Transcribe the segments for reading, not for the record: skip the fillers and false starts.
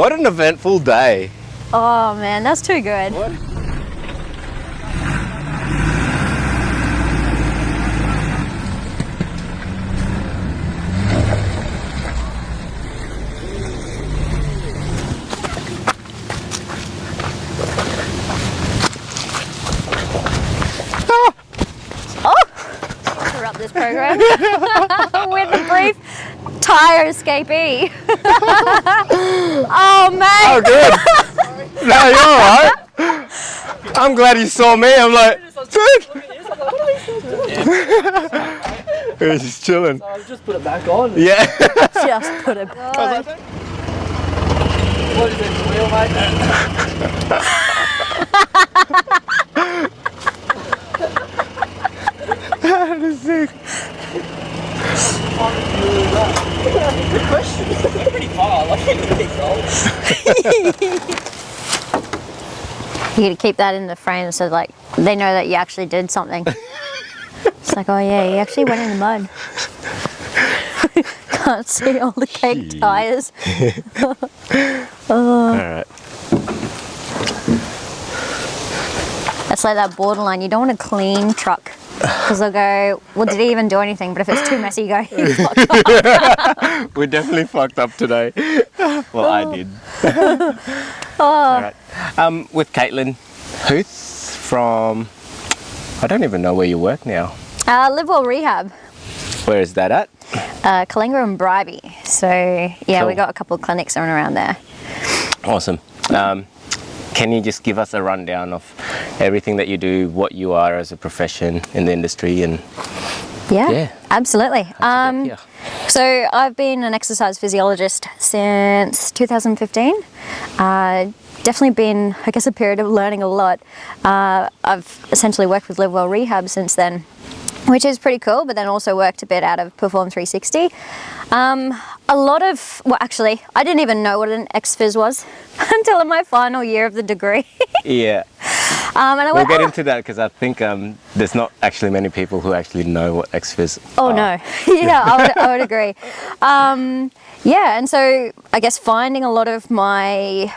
What an eventful day. Oh man, that's too good. What? Interrupt this program with a brief tire escapee. Oh man. Oh, good. No, you're alright. I'm glad you saw me. I'm like, dude. He's just chilling. So I'll just put it back on. Yeah. Just put it back on. What is it, wheel, mate? That is sick. Good question. You're pretty far. Like, you're pretty old. You gotta keep that in the frame so like they know that you actually did something. It's like, oh yeah, you actually went in the mud. Can't see all the caked tires. Alright. It's like that borderline. You don't want a clean truck because they'll go, well, did he even do anything? But if it's too messy, you go, he fucked up. We definitely fucked up today. Well, I did. Oh. Alright. With Caitlyn Huth from, I don't even know where you work now. Live-well Rehab, Where is that at? Kalinga and Bribey. So yeah, Cool. we got a couple of clinics on around there. Awesome. Can you just give us a rundown of everything that you do, what you are as a profession in the industry, and Yeah, absolutely. yeah. So I've been an exercise physiologist since 2015. Definitely been, I guess, a period of learning a lot. I've essentially worked with Live-well Rehab since then, which is pretty cool, but then also worked a bit out of Perform 360. A lot of, well actually, I didn't even know what an ex-phys was until in my final year of the degree. Yeah. And I We'll went, get "Oh." into that because I think there's not actually many people who actually know what ex-phys Oh are. no, yeah, I would agree. Yeah, and so I guess finding a lot of my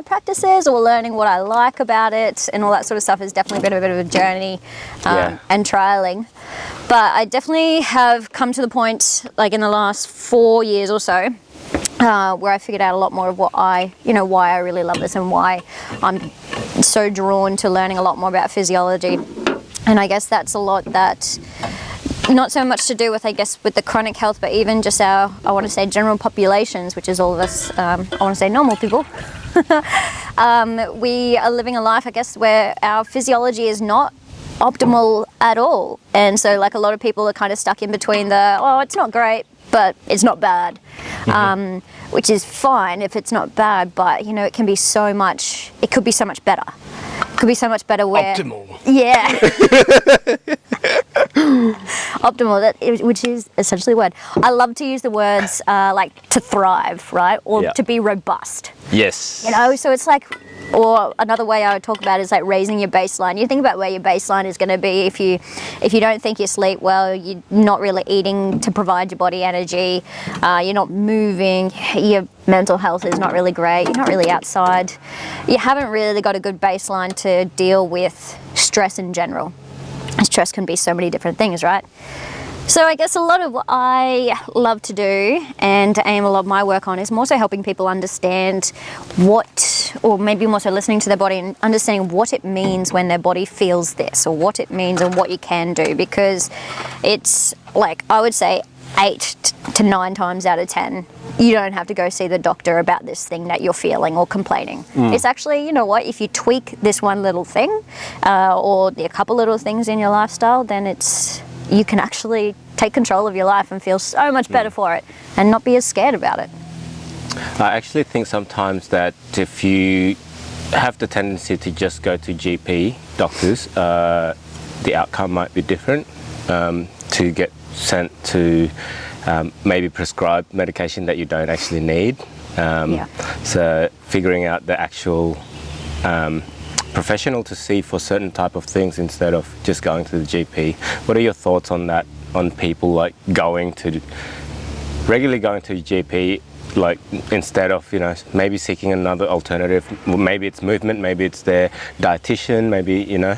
practices or learning what I like about it and all that sort of stuff has definitely been a bit of a journey and trialing. But I definitely have come to the point, like in the last 4 years or so, where I figured out a lot more of what why I really love this and why I'm so drawn to learning a lot more about physiology. And I guess that's a lot that not so much to do with, I guess, with the chronic health, but even just our, I want to say, general populations, which is all of us, I want to say normal people. We are living a life, I guess, where our physiology is not optimal at all. And so like a lot of people are kind of stuck in between the, oh, it's not great, but it's not bad, which is fine if it's not bad, but you know, it can be so much, it could be so much better. It could be so much better where... Optimal. Yeah. Optimal, which is essentially a word. I love to use the words like to thrive, right? Or to be robust. Yes. You know, so it's like, or another way I would talk about it is like raising your baseline. You think about where your baseline is going to be if you don't think you sleep well, you're not really eating to provide your body energy, you're not moving, your mental health is not really great, you're not really outside, you haven't really got a good baseline to deal with stress in general. Stress can be so many different things, right? So I guess a lot of what I love to do and aim a lot of my work on is more so helping people understand what, or maybe more so listening to their body and understanding what it means when their body feels this, or what it means and what you can do, because it's like, I would say 8 to 9 times out of 10, you don't have to go see the doctor about this thing that you're feeling or complaining. It's actually, you know what, if you tweak this one little thing or a couple little things in your lifestyle, then you can actually take control of your life and feel so much better for it and not be as scared about it. I actually think sometimes that if you have the tendency to just go to GP doctors, the outcome might be different. To get sent to maybe prescribed medication that you don't actually need. So figuring out the actual professional to see for certain type of things instead of just going to the GP. What are your thoughts on that, on people like regularly going to the GP, like instead of, you know, maybe seeking another alternative, maybe it's movement, maybe it's their dietitian, maybe, you know.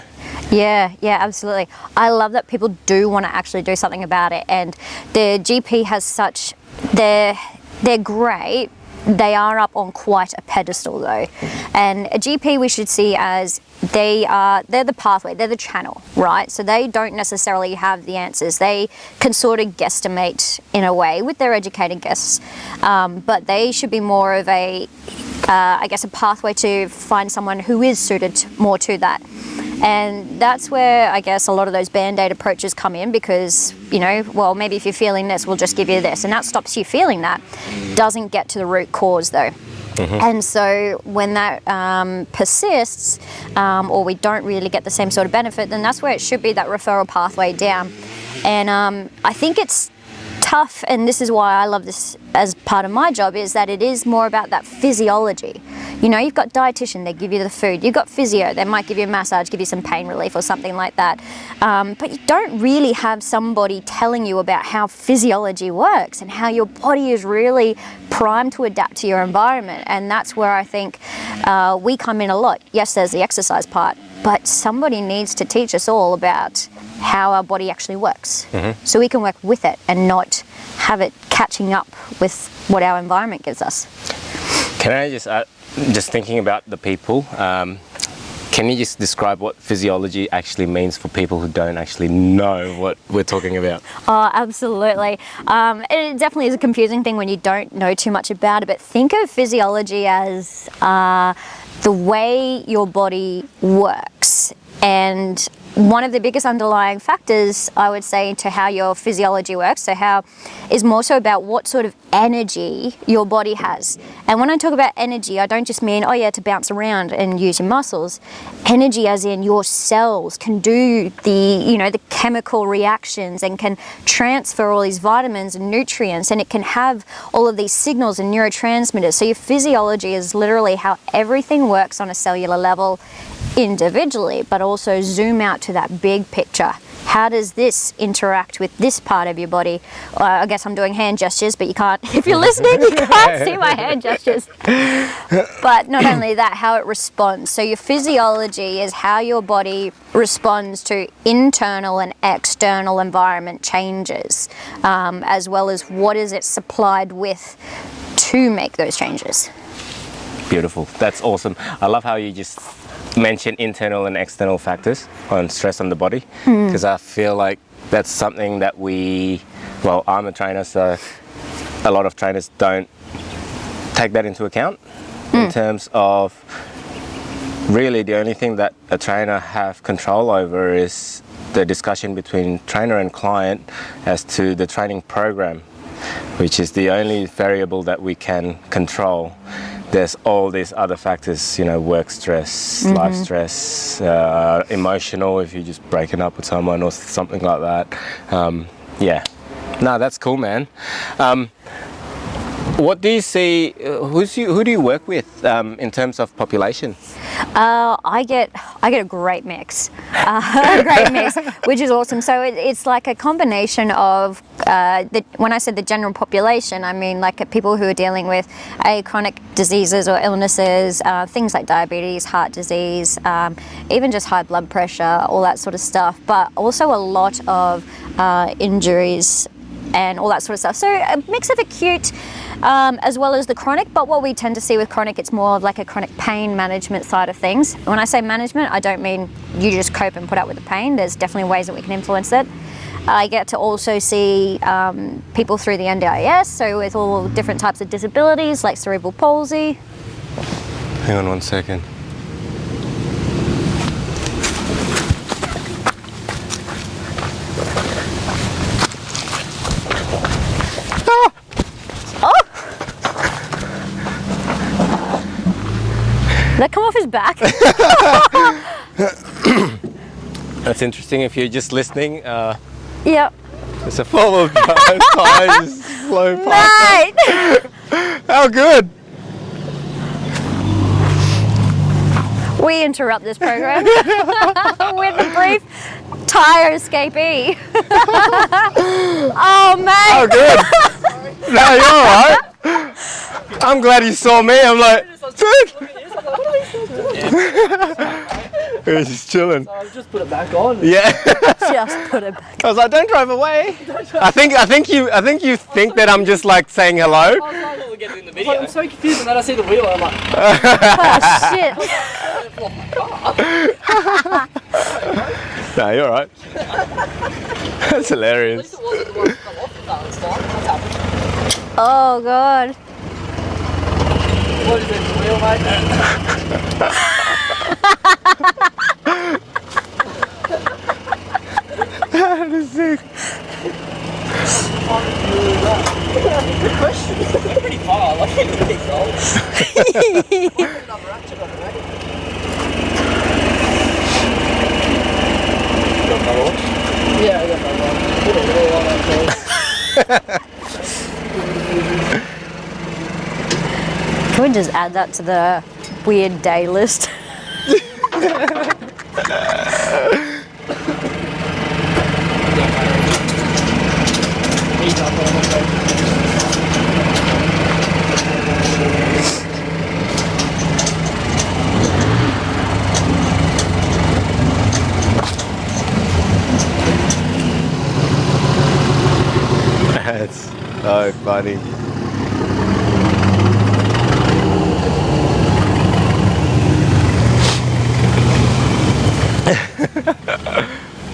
Yeah, absolutely. I love that people do want to actually do something about it, and the GP has such, they're great. They are up on quite a pedestal though, and a GP we should see as they're the pathway, they're the channel, right? So they don't necessarily have the answers. They can sort of guesstimate in a way with their educated guess, but they should be more of a, I guess, a pathway to find someone who is suited more to that. And that's where I guess a lot of those band-aid approaches come in, because, you know, well, maybe if you're feeling this, we'll just give you this, and that stops you feeling that. Doesn't get to the root cause though. And so when that persists, or we don't really get the same sort of benefit, then that's where it should be, that referral pathway down. And I think it's tough, and this is why I love this as part of my job, is that it is more about that physiology. You know, you've got dietitian, they give you the food. You've got physio, they might give you a massage, give you some pain relief or something like that. But you don't really have somebody telling you about how physiology works and how your body is really primed to adapt to your environment. And that's where I think we come in a lot. Yes, there's the exercise part, but somebody needs to teach us all about how our body actually works, so we can work with it and not have it catching up with what our environment gives us. Can I just thinking about the people, can you just describe what physiology actually means for people who don't actually know what we're talking about? Oh, absolutely. It definitely is a confusing thing when you don't know too much about it, but think of physiology as the way your body works. And one of the biggest underlying factors, I would say, to how your physiology works, so how is more so about what sort of energy your body has. And when I talk about energy, I don't just mean, oh yeah, to bounce around and use your muscles. Energy as in your cells can do the, you know, the chemical reactions and can transfer all these vitamins and nutrients, and it can have all of these signals and neurotransmitters. So your physiology is literally how everything works on a cellular level individually, but also zoom out to that big picture. How does this interact with this part of your body? I guess I'm doing hand gestures, but you can't, if you're listening, you can't see my hand gestures. But not only that, how it responds. So your physiology is how your body responds to internal and external environment changes, as well as what is it supplied with to make those changes. Beautiful. That's awesome. I love how you just mention internal and external factors on stress on the body, because I feel like that's something that well, I'm a trainer, so a lot of trainers don't take that into account in terms of really the only thing that a trainer have control over is the discussion between trainer and client as to the training program, which is the only variable that we can control. There's all these other factors, you know, work stress, life stress, emotional, if you're just breaking up with someone or something like that. Yeah, no, that's cool, man. What do you see, who do you work with in terms of population? I get a great mix, which is awesome. So it's like a combination of, when I said the general population, I mean like people who are dealing with chronic diseases or illnesses, things like diabetes, heart disease, even just high blood pressure, all that sort of stuff, but also a lot of injuries and all that sort of stuff. So a mix of acute as well as the chronic, but what we tend to see with chronic, it's more of like a chronic pain management side of things. When I say management, I don't mean you just cope and put up with the pain. There's definitely ways that we can influence it. I get to also see people through the NDIS, so with all different types of disabilities like cerebral palsy. Hang on 1 second. Did that come off his back? That's interesting if you're just listening. Yep. It's a four-wheel drive, tires, slow past. Mate! How good! We interrupt this program with a brief tire escapee. Oh, mate! How good! No, you're alright. I'm glad you saw me. I'm like, dude. We're just chilling. So I just put it back on. Yeah. Just put it back. I was like, don't drive away. I think you think that I'm just like saying hello. I was like, we're getting in the video. I'm so confused, and then I see the wheel, and I'm like, Oh shit. No, you're alright. That's at hilarious. least it wasn't the one that come off the car. It's fine. What's happened? Oh god. What is it, the wheel, mate? That is sick. Good question. We're pretty far. Like, in the big goals. Another ratchet on it, mate. Got another one? Yeah, I got that one. Put a little on that Can we just add that to the weird day list? He's up on it. That's so funny.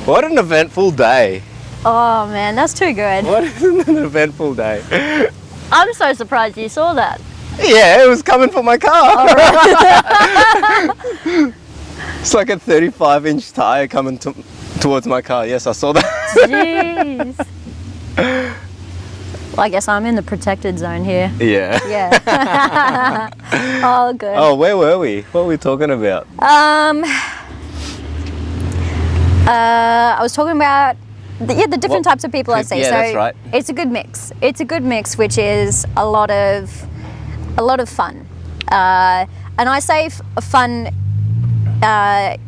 What an eventful day. Oh man, that's too good. What is an eventful day? I'm so surprised you saw that. Yeah, it was coming for my car. It's like a 35-inch tire coming towards my car. Yes, I saw that. Jeez. Well, I guess I'm in the protected zone here. Yeah. Yeah. Oh, good. Oh, where were we? What were we talking about? I was talking about the different types of people I see. Yeah, so that's right. It's a good mix. It's a good mix, which is a lot of fun. And I say fun.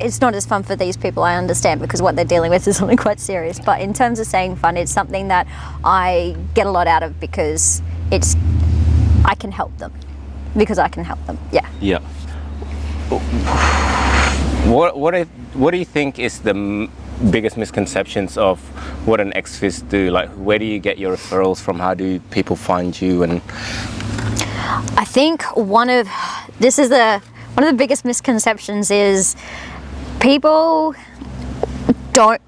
It's not as fun for these people, I understand, because what they're dealing with is something quite serious. But in terms of saying fun, it's something that I get a lot out of because I can help them. Because I can help them. Yeah. Yeah. What do you think is the biggest misconceptions of what an ex-phys do? Like, where do you get your referrals from? How do people find you? And I think one of the biggest misconceptions is people don't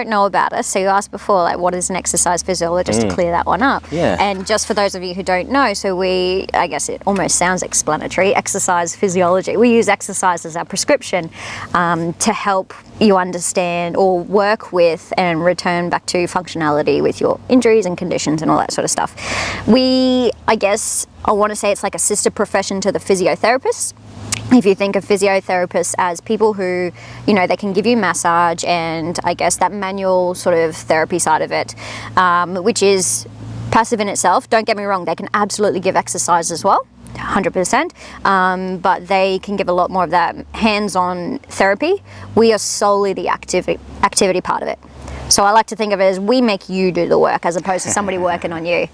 know about us. So you asked before, like, what is an exercise physiologist, to clear that one up. Yeah. And just for those of you who don't know, so I guess it almost sounds explanatory, exercise physiology. We use exercise as our prescription to help you understand or work with and return back to functionality with your injuries and conditions and all that sort of stuff. I want to say it's like a sister profession to the physiotherapists. If you think of physiotherapists as people who, they can give you massage and I guess that manual sort of therapy side of it, which is passive in itself. Don't get me wrong, they can absolutely give exercise as well, 100%, but they can give a lot more of that hands-on therapy. We are solely the activity part of it. So I like to think of it as we make you do the work as opposed to somebody working on you.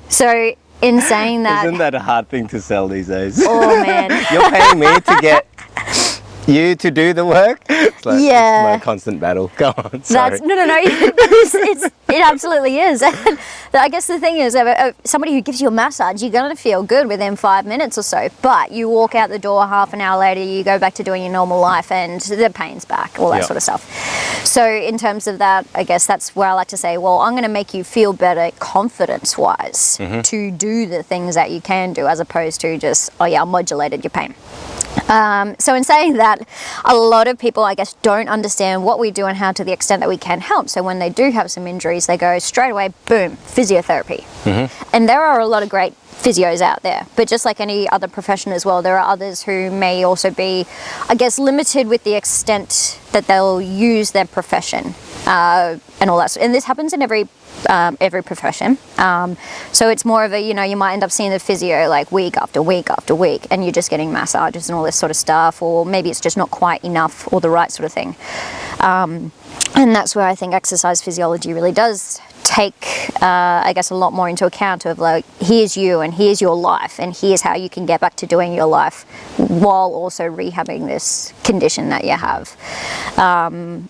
So in saying that... Isn't that a hard thing to sell these days? Oh man. You're paying me to get you to do the work? It's like, Yeah. It's my constant battle. Go on, sorry. No. It absolutely is. And I guess the thing is, somebody who gives you a massage, you're going to feel good within 5 minutes or so. But you walk out the door half an hour later, you go back to doing your normal life and the pain's back, all that sort of stuff. So in terms of that, I guess that's where I like to say, well, I'm going to make you feel better confidence-wise to do the things that you can do as opposed to just, I modulated your pain. So in saying that, a lot of people, I guess, don't understand what we do and how to the extent that we can help. So when they do have some injuries, they go straight away, boom, physiotherapy. And there are a lot of great physios out there, but just like any other profession as well, there are others who may also be, I guess, limited with the extent that they'll use their profession and all that. And this happens in every profession. So it's more of a, you might end up seeing the physio like week after week after week, and you're just getting massages and all this sort of stuff, or maybe it's just not quite enough or the right sort of thing. And that's where I think exercise physiology really does take, I guess, a lot more into account of like, here's you and here's your life and here's how you can get back to doing your life while also rehabbing this condition that you have.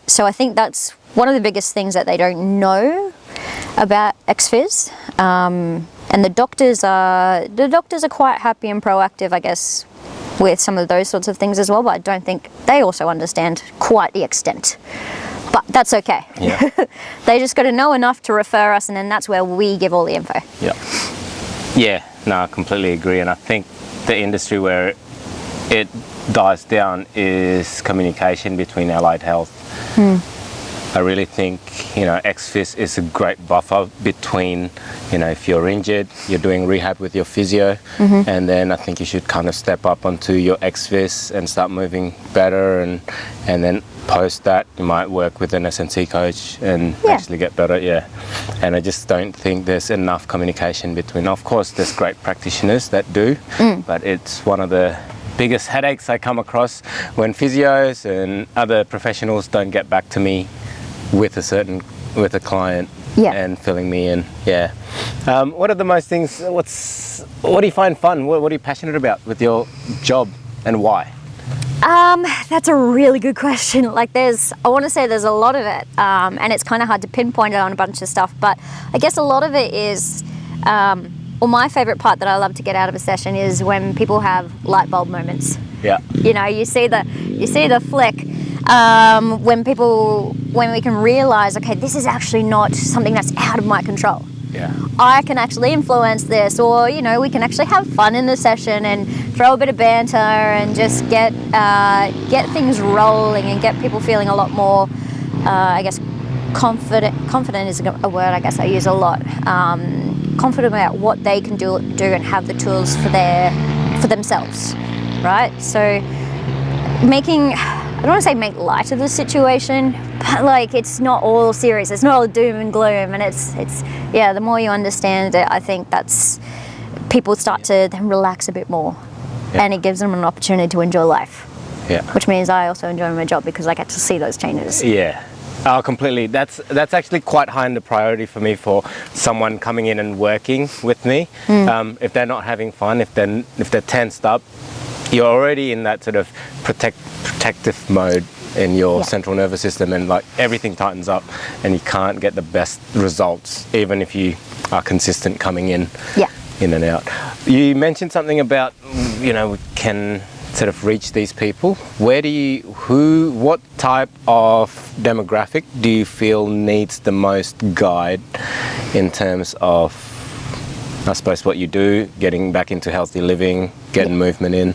So I think that's one of the biggest things that they don't know about ex-phys. And the doctors are quite happy and proactive, I guess, with some of those sorts of things as well, but I don't think they also understand quite the extent. But that's okay. Yeah. They just got to know enough to refer us, and then that's where we give all the info. Yeah. Yeah, no, I completely agree. And I think the industry where it dies down is communication between allied health. I really think, ex-phys is a great buffer between, if you're injured, you're doing rehab with your physio, and then I think you should kind of step up onto your ex-phys and start moving better, and then post that you might work with an SNC coach and actually get better. And I just don't think there's enough communication between. Of course, there's great practitioners that do, but it's one of the biggest headaches I come across when physios and other professionals don't get back to me with a client and filling me in. What are the most things, what do you find fun, what are you passionate about with your job, and why? That's a really good question. Like I want to say there's a lot of it, and it's kind of hard to pinpoint it on a bunch of stuff, but I guess a lot of it is, my favorite part that I love to get out of a session is when people have light bulb moments. You see the flick, when we can realize, okay, this is actually not something that's out of my control. I can actually influence this, or we can actually have fun in the session and throw a bit of banter and just get things rolling and get people feeling a lot more, I guess, confident. Confident is a word I guess I use a lot. Confident about what they can do and have the tools for themselves, right? So I don't want to say make light of the situation, but like it's not all serious. It's not all doom and gloom, and it's the more you understand it, I think that's people start to then relax a bit more, and it gives them an opportunity to enjoy life. Which means I also enjoy my job because I get to see those changes. Oh, completely. That's actually quite high in the priority for me, for someone coming in and working with me. If they're not having fun, if they're tensed up, you're already in that sort of protective mode in your central nervous system, and like everything tightens up and you can't get the best results even if you are consistent coming in and out. You mentioned something about we can sort of reach these people. What type of demographic do you feel needs the most guide in terms of, I suppose, what you do, getting back into healthy living, getting movement in?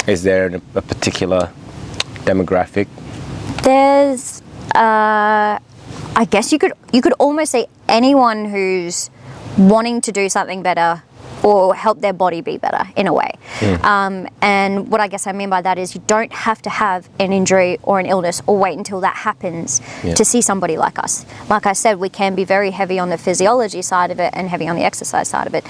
Is there a particular demographic? There's, I guess you could almost say anyone who's wanting to do something better or help their body be better in a way. And what I guess I mean by that is you don't have to have an injury or an illness or wait until that happens to see somebody like us. Like I said, we can be very heavy on the physiology side of it and heavy on the exercise side of it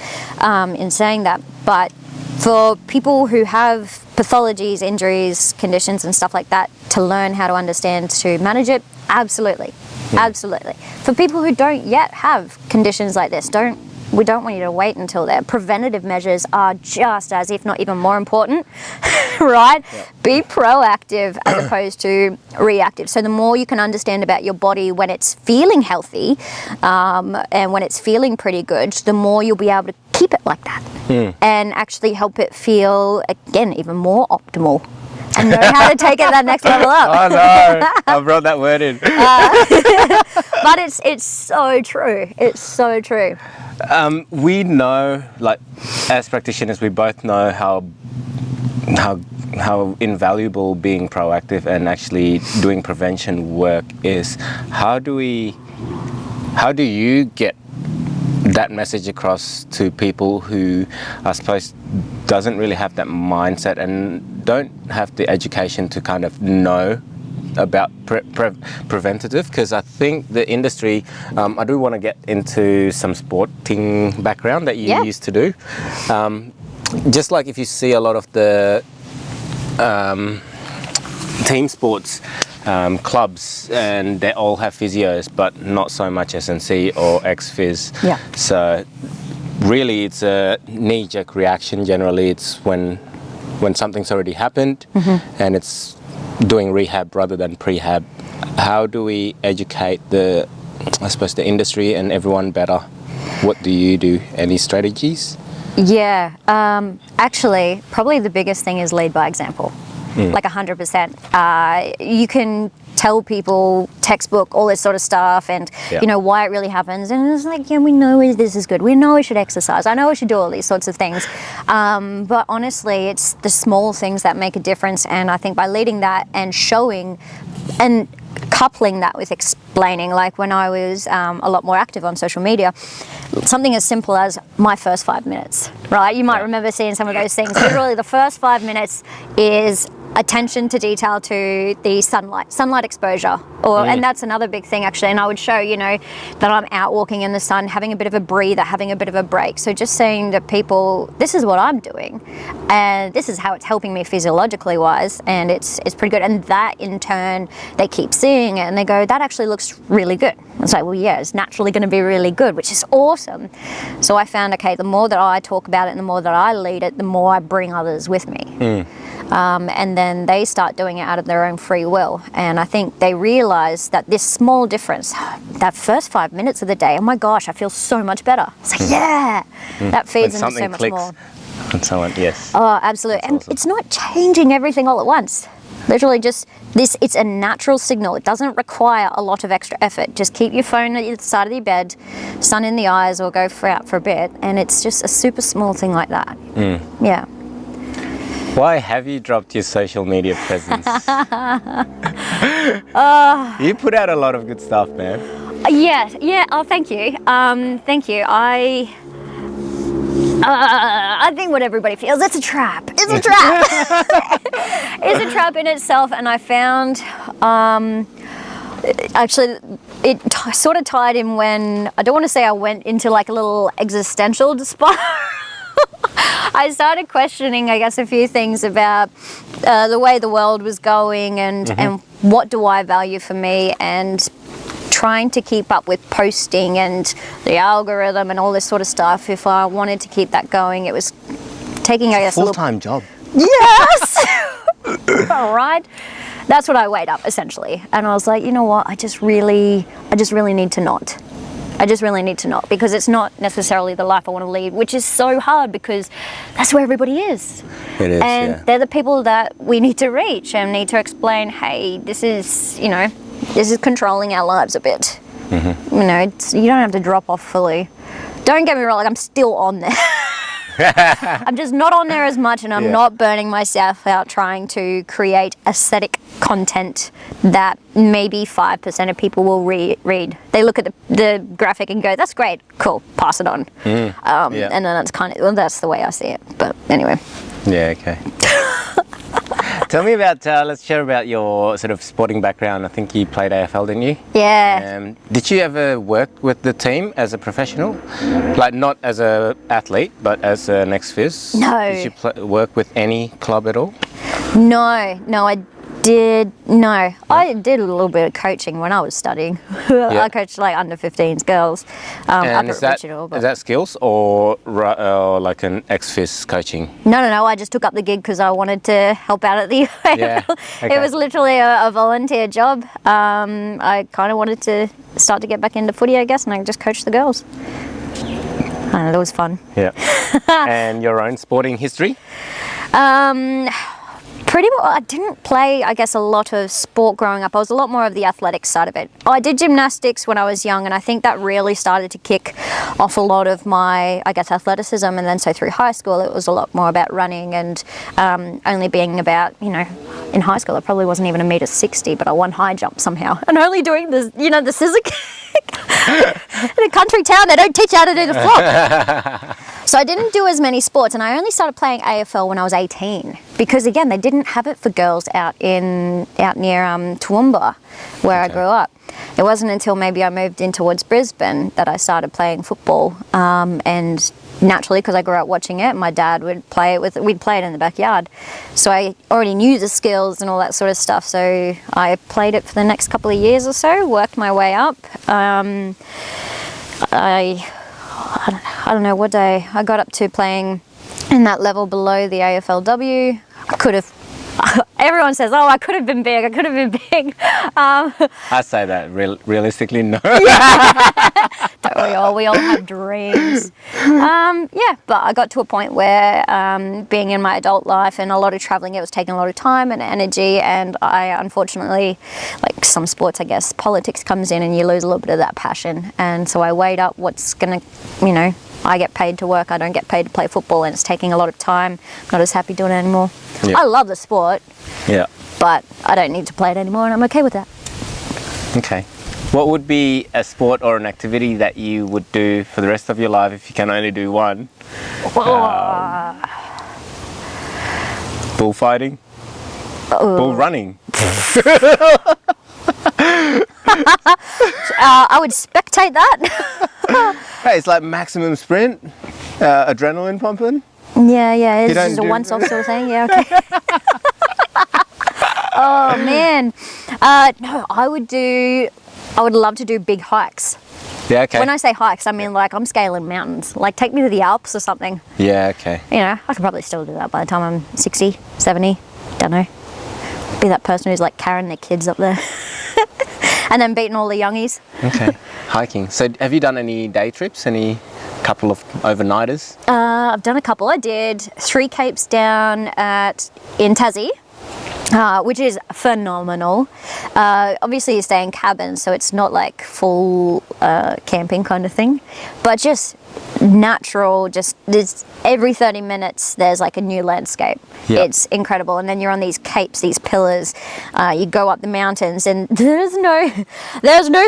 in saying that. But for people who have pathologies, injuries, conditions and stuff like that, to learn how to understand, to manage it, absolutely. Absolutely. For people who don't yet have conditions like this, we don't want you to wait until then. Preventative measures are just as, if not even more important, right? Be proactive as opposed to reactive. So the more you can understand about your body when it's feeling healthy and when it's feeling pretty good, the more you'll be able to keep it like that and actually help it feel, again, even more optimal. And know how to take it that next level up. Oh no, I brought that word in. But it's so true. It's so true. We know, like, as practitioners, we both know how invaluable being proactive and actually doing prevention work is. How do you get that message across to people who, I suppose, doesn't really have that mindset and don't have the education to kind of know about preventative? Because I think the industry, I do want to get into some sporting background that you used to do. Just like if you see a lot of the team sports, clubs, and they all have physios, but not so much SNC or ex-phys. Yeah. So really, it's a knee-jerk reaction. Generally, it's when something's already happened, and it's doing rehab rather than prehab. How do we educate the industry and everyone better? What do you do? Any strategies? Yeah, actually, probably the biggest thing is lead by example, like 100%. You can tell people textbook, all this sort of stuff, and you know why it really happens. And it's like, yeah, we know this is good. We know we should exercise. I know we should do all these sorts of things. But honestly, it's the small things that make a difference. And I think by leading that and showing and coupling that with explaining, like when I was a lot more active on social media, something as simple as my first 5 minutes, right? You might remember seeing some of those things. Literally the first 5 minutes is attention to detail to the sunlight exposure, and that's another big thing actually. And I would show, you know, that I'm out walking in the sun, having a bit of a breather, having a bit of a break. So just saying to people, this is what I'm doing, and this is how it's helping me physiologically wise, and it's pretty good. And that in turn, they keep seeing it and they go, that actually looks really good. It's like, well, yeah, it's naturally going to be really good, which is awesome. So I found, okay, the more that I talk about it and the more that I lead it, the more I bring others with me. And then they start doing it out of their own free will. And I think they realize that this small difference, that first 5 minutes of the day, oh my gosh, I feel so much better. It's like, yeah, that feeds into so much more. And so on, yes. Oh, absolutely. That's awesome. It's not changing everything all at once. Literally just this, it's a natural signal. It doesn't require a lot of extra effort. Just keep your phone at the side of your bed, sun in the eyes, or go out for a bit. And it's just a super small thing like that. Yeah. Why have you dropped your social media presence? You put out a lot of good stuff, man. Yeah. Oh, thank you. Thank you. I think what everybody feels, it's a trap. It's a trap. It's a trap in itself. And I found, actually, it sort of tied in when, I don't want to say I went into like a little existential spiral. I started questioning, I guess, a few things about the way the world was going and what do I value for me, and trying to keep up with posting and the algorithm and all this sort of stuff. If I wanted to keep that going, it was taking, I guess, a full-time job. Yes! All right. That's what I weighed up, essentially. And I was like, you know what, I just really need to not. I just really need to not, because it's not necessarily the life I want to lead, which is so hard because that's where everybody is. It is, and they're the people that we need to reach and need to explain, hey, this is, you know, this is controlling our lives a bit. You know, you don't have to drop off fully. Don't get me wrong, like I'm still on there. I'm just not on there as much, and I'm not burning myself out trying to create aesthetic content that maybe 5% of people will read. They look at the graphic and go, that's great, cool, pass it on. And then that's kind of, well, that's the way I see it. But anyway. Yeah, okay. Tell me about, let's share about your sort of sporting background. I think you played AFL, didn't you? Yeah. Did you ever work with the team as a professional? Like not as an athlete, but as an ex-phys? No. Did you work with any club at all? No, I did. No, I did a little bit of coaching when I was studying. I coached like under 15s girls up at Richard. Is that skills or like an ex-phys coaching? No. I just took up the gig because I wanted to help out at the UAL. Yeah, okay. It was literally a volunteer job. I kind of wanted to start to get back into footy, I guess, and I just coached the girls. I know, that was fun. Yeah. And your own sporting history? Pretty much, I didn't play, I guess, a lot of sport growing up. I was a lot more of the athletic side of it. I did gymnastics when I was young, and I think that really started to kick off a lot of my, I guess, athleticism. And then so through high school, it was a lot more about running and only being about, you know, in high school, I probably wasn't even 1.60 m, but I won high jump somehow. And only doing the, you know, the scissor kick. In a country town, they don't teach you how to do the flop. So I didn't do as many sports, and I only started playing AFL when I was 18, because again, they didn't have it for girls out near Toowoomba, where I grew up. It wasn't until maybe I moved in towards Brisbane that I started playing football, and naturally because I grew up watching it. My dad would play it we'd play it in the backyard. So I already knew the skills and all that sort of stuff. So I played it for the next couple of years or so, worked my way up. I don't know what day I got up to playing in that level below the AFLW. I could have, everyone says, oh, I could have been big, I could have been big. I say that realistically, no. Don't we all have dreams. Yeah, but I got to a point where being in my adult life and a lot of traveling, it was taking a lot of time and energy, and I unfortunately, like some sports, I guess, politics comes in and you lose a little bit of that passion. And so I weighed up what's gonna, you know, I get paid to work, I don't get paid to play football, and it's taking a lot of time. I'm not as happy doing it anymore. Yeah. I love the sport, Yeah. but I don't need to play it anymore, and I'm okay with that. Okay. What would be a sport or an activity that you would do for the rest of your life if you can only do one? Bullfighting? Bull running? I would spectate that. Hey, it's like maximum sprint, adrenaline pumping. Yeah, it's don't just a do- once-off sort of thing. Yeah, okay. Oh man, no, I would love to do big hikes. Yeah, okay. When I say hikes, I mean like I'm scaling mountains. Like take me to the Alps or something. Yeah, okay. You know, I could probably still do that by the time I'm 60, 70, don't know. Be that person who's like carrying their kids up there. And then beating all the youngies. Okay. Hiking. So have you done any day trips? Any couple of overnighters? I've done a couple. I did 3 capes down in Tassie. Which is phenomenal. Obviously you stay in cabins, so it's not like full camping kind of thing, but just natural, just there's every 30 minutes there's like a new landscape. Yep. It's incredible. And then you're on these capes, these pillars, you go up the mountains, and there's no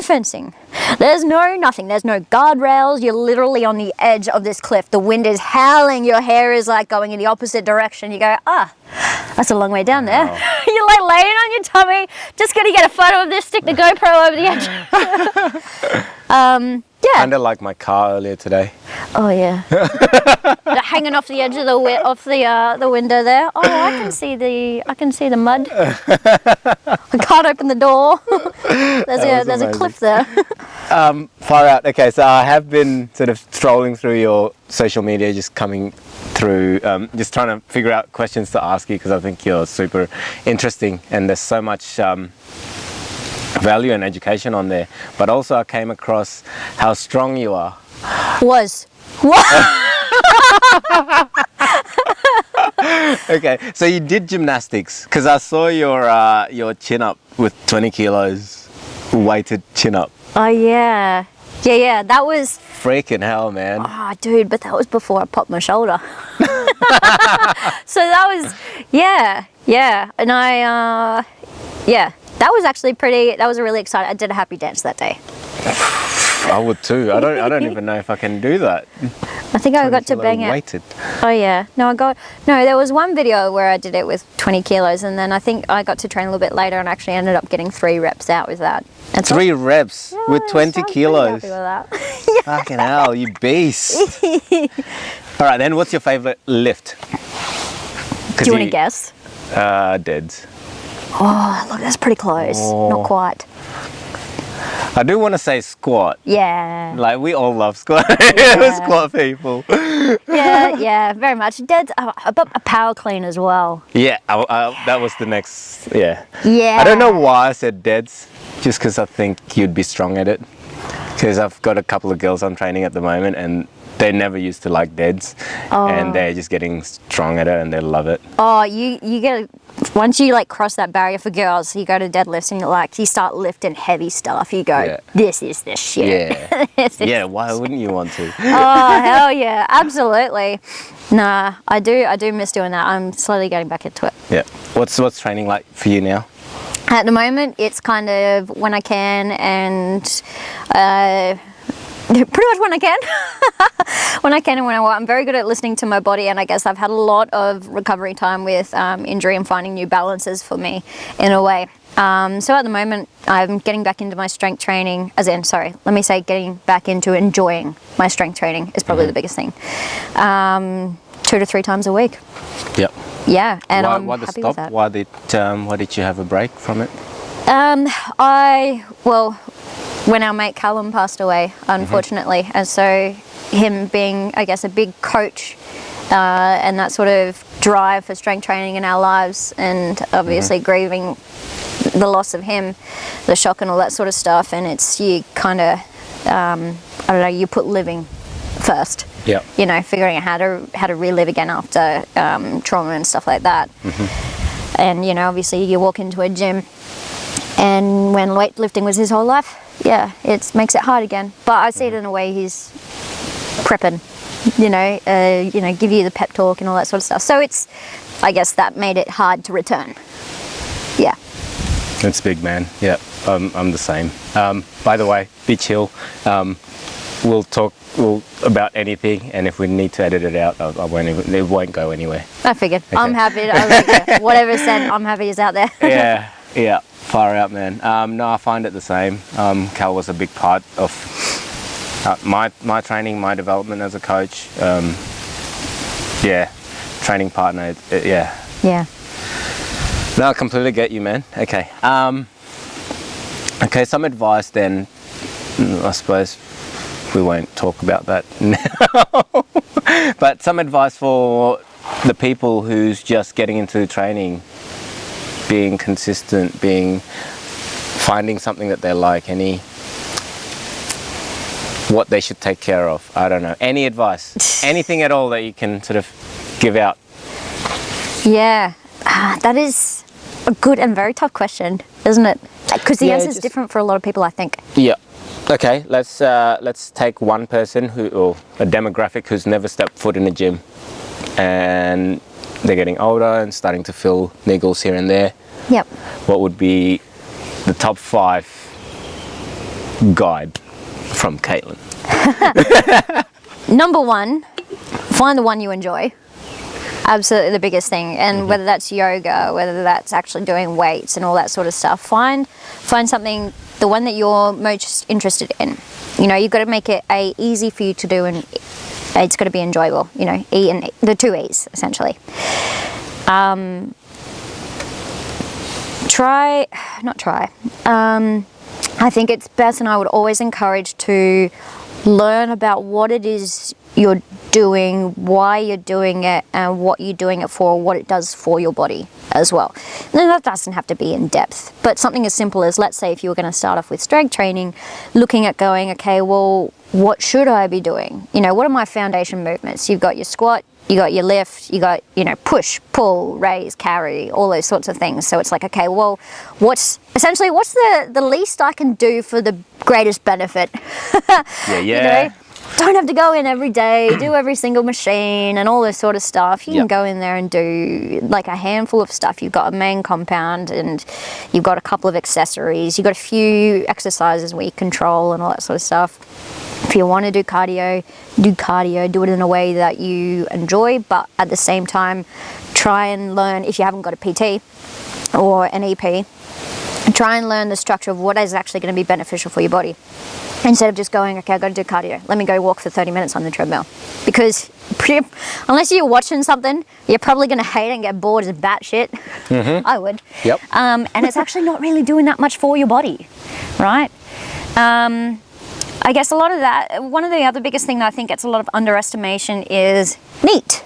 fencing, there's no nothing, there's no guardrails. You're literally on the edge of this cliff, the wind is howling, your hair is like going in the opposite direction. You go, that's a long way down there. Wow. You're like laying on your tummy, just gonna get a photo of this, stick the GoPro over the edge. Yeah. Kind of like my car earlier today. Oh yeah. Hanging off the edge of the window there. Oh, I can see the mud. I can't open the door. There's a amazing. cliff there. Far out. Okay, so I have been sort of strolling through your social media, just coming through, just trying to figure out questions to ask you, because I think you're super interesting and there's so much value and education on there. But also I came across how strong you are. What? Okay, so you did gymnastics, because I saw your chin up with 20 kilos, weighted chin up. Oh yeah. Yeah, that was, Freaking hell, man. oh dude, but that was before I popped my shoulder. So that was, yeah. And that was actually that was really exciting. I did a happy dance that day. I would too. I don't even know if I can do that. I think I got to 20 bang kilo out. weighted. Oh yeah, no, there was one video where I did it with 20 kilos, and then I think I got to train a little bit later and actually ended up getting 3 reps out with that. And so, 3 reps with 20 so I'm pretty kilos. happy with that. Fucking hell, you beast. All right, then what's your favorite lift? Do you want to guess? Deads. Oh, look, that's pretty close. Oh. Not quite. I do want to say squat. Yeah. Like, we all love squat. Squat people. yeah, very much. Dead's a power clean as well. Yeah, that was the next, yeah. Yeah. I don't know why I said deads, just because I think you'd be strong at it. Because I've got a couple of girls I'm training at the moment, and they never used to like deads, and they're just getting strong at it and they love it. Oh, you get, once you like cross that barrier for girls, you go to deadlifts and you start lifting heavy stuff. You go, Yeah. this is the shit. Yeah. This is- Yeah, why wouldn't you want to? Oh hell yeah, absolutely. Nah, I do miss doing that. I'm slowly getting back into it. Yeah. What's training like for you now? At the moment, it's kind of when I can, and Pretty much when I can. When I can and when I want. I'm very good at listening to my body, and I guess I've had a lot of recovery time with injury and finding new balances for me in a way. So at the moment, I'm getting back into my strength training, getting back into enjoying my strength training is probably the biggest thing. 2 to 3 times a week. Yep. Yeah, and I'm why the happy stop? with that. Why did you have a break from it? When our mate Callum passed away, unfortunately, and so him being, I guess, a big coach and that sort of drive for strength training in our lives, and obviously grieving the loss of him, the shock and all that sort of stuff, and it's, you kind of, you put living first. Yeah. You know, figuring out how to relive again after trauma and stuff like that. And you know, obviously you walk into a gym, and when weightlifting was his whole life, yeah, it makes it hard again. But I see it in a way he's prepping, give you the pep talk and all that sort of stuff. So it's, I guess that made it hard to return. Yeah. It's big, man. Yeah, I'm the same. By the way, be chill. We'll talk about anything, and if we need to edit it out, it won't go anywhere. I figured. Okay. I'm happy. I was like, yeah, whatever's said, I'm happy is out there. Yeah, far out, man. No, I find it the same. Cal was a big part of my training, my development as a coach. Training partner. Yeah. Yeah. No, I completely get you, man. Okay. Okay, some advice then. I suppose we won't talk about that now. But some advice for the people who's just getting into training, being consistent, finding something that they like, what they should take care of. I don't know. Any advice? Anything at all that you can sort of give out? Yeah, that is a good and very tough question, isn't it? Because the answer is different for a lot of people, I think. Yeah. Okay, let's take one person or a demographic who's never stepped foot in a gym, and they're getting older and starting to feel niggles here and there. Yep. What would be the top 5 guide from Caitlyn? Number 1, find the one you enjoy. Absolutely the biggest thing, and whether that's yoga, whether that's actually doing weights and all that sort of stuff, find something, the one that you're most interested in. You know, you've got to make it easy for you to do, and it's got to be enjoyable. You know, the 2 E's essentially. I think it's best, and I would always encourage to learn about what it is you're doing, why you're doing it, and what you're doing it for, what it does for your body as well. Now, that doesn't have to be in depth, but something as simple as, let's say if you were going to start off with strength training, looking at going, okay, well, what should I be doing? You know, what are my foundation movements? You've got your squat, you got your lift, you got, push, pull, raise, carry, all those sorts of things. So it's like, okay, well, what's the least I can do for the greatest benefit? Yeah. Don't have to go in every day, do every single machine and all this sort of stuff. You can go in there and do like a handful of stuff. You've got a main compound and you've got a couple of accessories. You've got a few exercises where you control and all that sort of stuff. If you want to do cardio, do it in a way that you enjoy, but at the same time, try and learn, if you haven't got a PT or an EP, try and learn the structure of what is actually going to be beneficial for your body. Instead of just going, okay, I've got to do cardio. Let me go walk for 30 minutes on the treadmill. Because unless you're watching something, you're probably going to hate it and get bored as batshit. I would. Yep. And it's actually not really doing that much for your body, right? I guess a lot of that, one of the other biggest thing that I think gets a lot of underestimation is NEAT.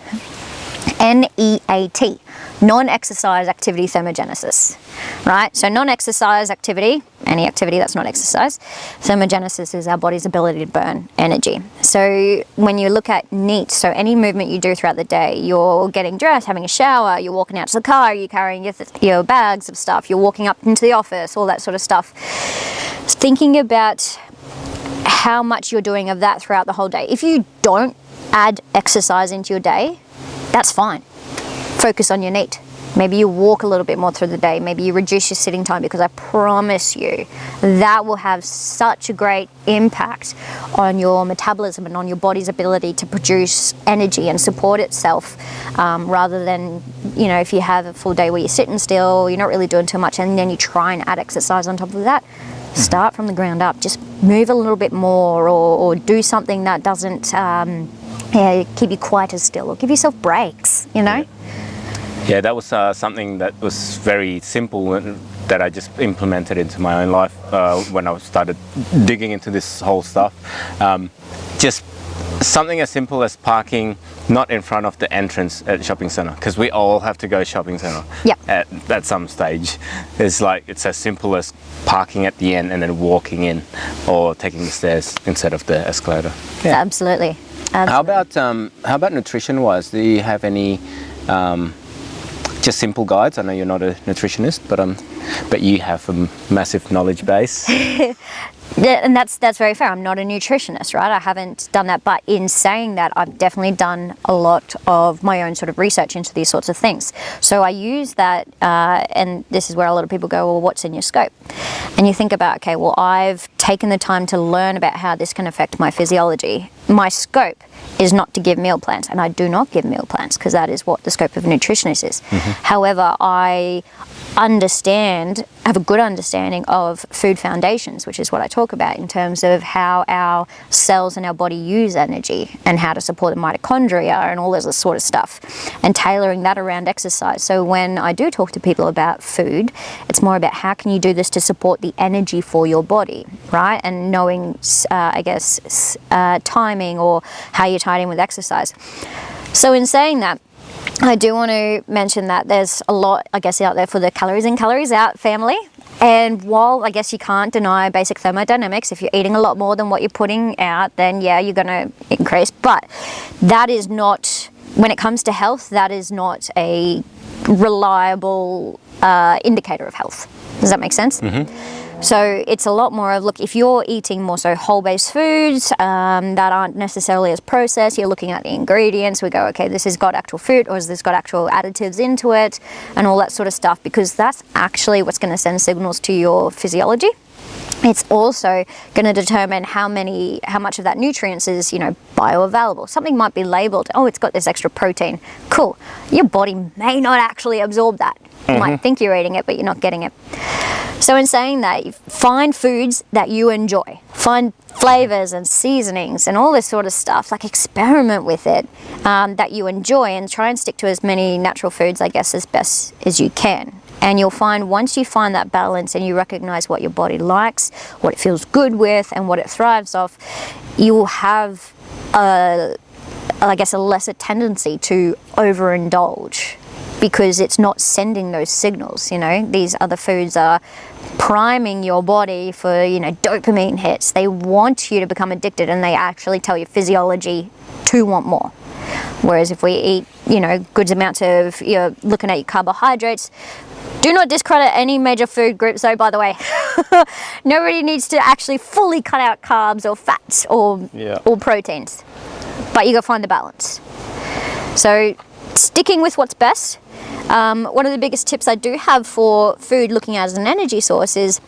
NEAT, non-exercise activity thermogenesis, right? So non-exercise activity, any activity that's not exercise, thermogenesis is our body's ability to burn energy. So when you look at NEAT, so any movement you do throughout the day, you're getting dressed, having a shower, you're walking out to the car, you're carrying your bags of stuff, you're walking up into the office, all that sort of stuff. Thinking about how much you're doing of that throughout the whole day. If you don't add exercise into your day, that's fine. Focus on your NEAT. Maybe you walk a little bit more through the day. Maybe you reduce your sitting time, because I promise you that will have such a great impact on your metabolism and on your body's ability to produce energy and support itself, rather than, you know, if you have a full day where you're sitting still, you're not really doing too much, and then you try and add exercise on top of that. Start from the ground up. Just move a little bit more, or do something that doesn't keep you quite as still, or give yourself breaks, you know? Yeah, that was something that was very simple and that I just implemented into my own life when I started digging into this whole stuff. Just something as simple as parking not in front of the entrance at the shopping center, because we all have to go shopping center at some stage. It's like, it's as simple as parking at the end and then walking in, or taking the stairs instead of the escalator. Yeah. Absolutely. How about nutrition wise? Do you have any just simple guides? I know you're not a nutritionist, but you have a massive knowledge base. Yeah, and that's very fair. I'm not a nutritionist, right? I haven't done that, but in saying that, I've definitely done a lot of my own sort of research into these sorts of things. So I use that, and this is where a lot of people go, well, what's in your scope? And you think about, okay, well, I've taken the time to learn about how this can affect my physiology. My scope is not to give meal plans, and I do not give meal plans, because that is what the scope of a nutritionist is. However, I have a good understanding of food foundations, which is what I talk about in terms of how our cells and our body use energy, and how to support the mitochondria and all this sort of stuff, and tailoring that around exercise. So when I do talk to people about food, it's more about how can you do this to support the energy for your body, right? And knowing, timing, or how you're tied in with exercise. So in saying that, I do want to mention that there's a lot, I guess, out there for the calories in, calories out family. And while I guess you can't deny basic thermodynamics, if you're eating a lot more than what you're putting out, then yeah, you're going to increase. But that is not, when it comes to health, that is not a reliable indicator of health. Does that make sense? So it's a lot more of, look, if you're eating more so whole-based foods that aren't necessarily as processed, you're looking at the ingredients, we go, okay, this has got actual fruit, or has this got actual additives into it, and all that sort of stuff, because that's actually what's going to send signals to your physiology. It's also going to determine how much of that nutrients is, you know, bioavailable. Something might be labeled, oh, it's got this extra protein. Cool. Your body may not actually absorb that. You might think you're eating it, but you're not getting it. So in saying that, find foods that you enjoy. Find flavors and seasonings and all this sort of stuff. Like, experiment with it, that you enjoy, and try and stick to as many natural foods, I guess, as best as you can. And you'll find, once you find that balance and you recognize what your body likes, what it feels good with, and what it thrives off, you will have, a lesser tendency to overindulge, because it's not sending those signals. You know, these other foods are priming your body for, you know, dopamine hits. They want you to become addicted, and they actually tell your physiology to want more. Whereas if we eat, you know, good amounts of, you're looking at your carbohydrates. Do not discredit any major food groups, though, by the way. Nobody needs to actually fully cut out carbs or fats or proteins. But you got to find the balance. So sticking with what's best. One of the biggest tips I do have for food looking at as an energy source is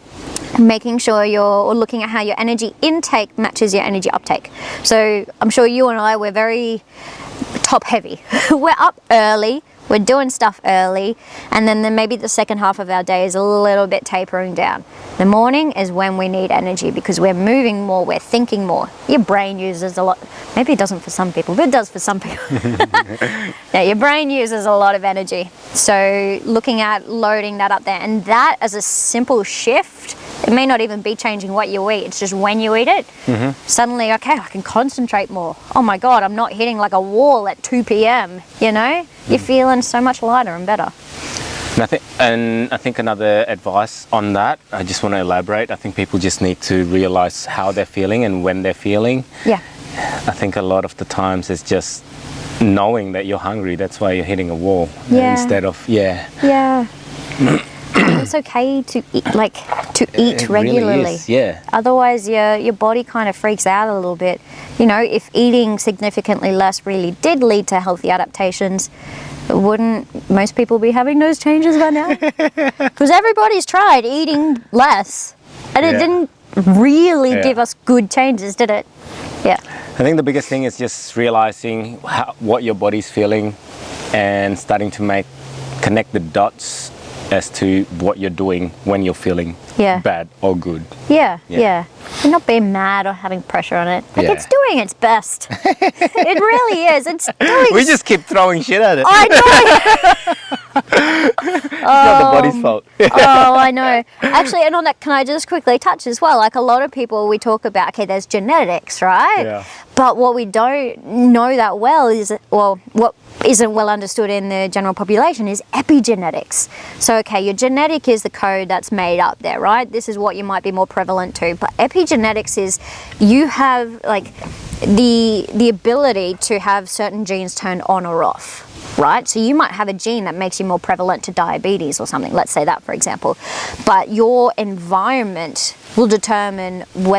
making sure you're looking at how your energy intake matches your energy uptake. So I'm sure you and I, we're very top heavy. We're up early, we're doing stuff early, and then maybe the second half of our day is a little bit tapering down. The morning is when we need energy, because we're moving more, we're thinking more. Your brain uses a lot. Maybe it doesn't for some people, but it does for some people. Yeah, your brain uses a lot of energy. So looking at loading that up there, and that as a simple shift, it may not even be changing what you eat, it's just when you eat it. Suddenly, okay, I can concentrate more. Oh my God, I'm not hitting like a wall at 2 p.m, you know? You're feeling so much lighter and better. And I think another advice on that, I just want to elaborate. I think people just need to realize how they're feeling and when they're feeling. Yeah. I think a lot of the times it's just knowing that you're hungry. That's why you're hitting a wall. Yeah. Instead of, It's okay to eat regularly. Really is, yeah. Otherwise, your body kind of freaks out a little bit. You know, if eating significantly less really did lead to healthy adaptations, wouldn't most people be having those changes by now? Because everybody's tried eating less and it didn't really give us good changes, did it? Yeah. I think the biggest thing is just realizing what your body's feeling and starting to connect the dots as to what you're doing when you're feeling bad or good. Yeah. You're not being mad or having pressure on it. Like it's doing its best. It really is. It's doing. We just keep throwing shit at it. I know. It's not the body's fault. Oh, I know. Actually, and on that, can I just quickly touch as well? Like a lot of people, we talk about, okay, there's genetics, right? Yeah. But what we don't know that well is, well, what isn't well understood in the general population is epigenetics. So, okay, your genetic is the code that's made up there, right? This is what you might be more prevalent to. But epigenetics is you have like the ability to have certain genes turned on or off. Right? So you might have a gene that makes you more prevalent to diabetes or something, let's say that for example. But your environment will determine whether